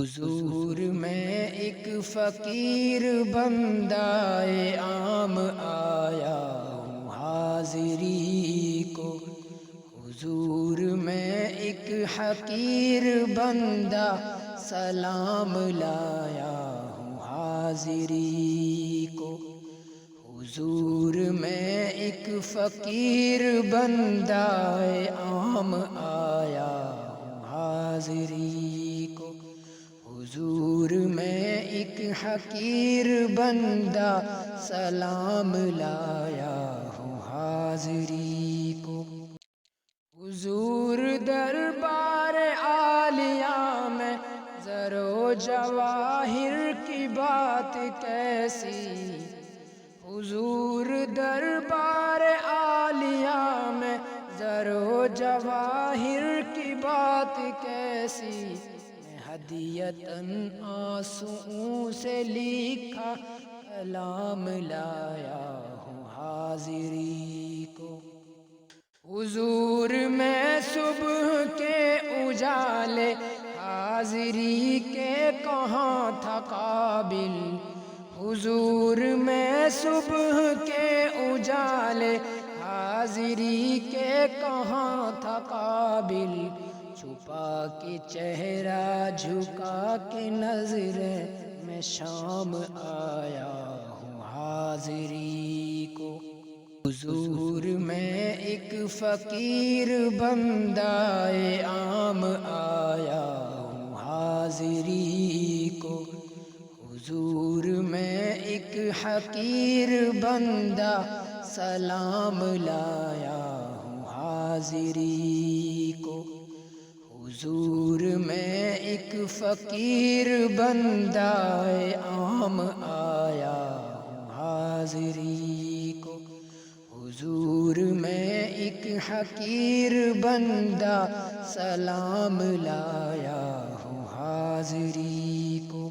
حضور میں ایک فقیر بندہ عام آیا ہوں حاضری کو، حضور میں ایک حقیر بندہ سلام لایا ہوں حاضری کو، حضور میں ایک فقیر بندہ عام آیا ہوں حاضری کو، حضور میں ایک حقیر بندہ سلام لایا ہوں حاضری کو، حضور دربار عالیہ میں زر و جواہر کی بات کیسی، حضور دربار عالیہ میں زر و جواہر کی بات کیسی، میں ہدیۃً آنسوؤں سے لکھا کلام لایا ہوں حاضری کو، حضور میں صبح کے اجالے حاضری کے کہاں تھا قابل، حضور میں صبح کے اجالے حاضری کے کہاں تھا قابل، چھپا کے چہرہ جھکا کے نظریں میں شام آیا ہوں حاضری کو، حضور میں ایک فقیر بندہ عام آیا ہوں حاضری کو، حضور میں ایک حقیر بندہ سلام لایا ہوں حاضری کو، حضور میں ایک فقیر بندہ عام آیا ہوں حاضری کو، حضور میں ایک حقیر بندہ سلام لایا ہوں حاضری کو۔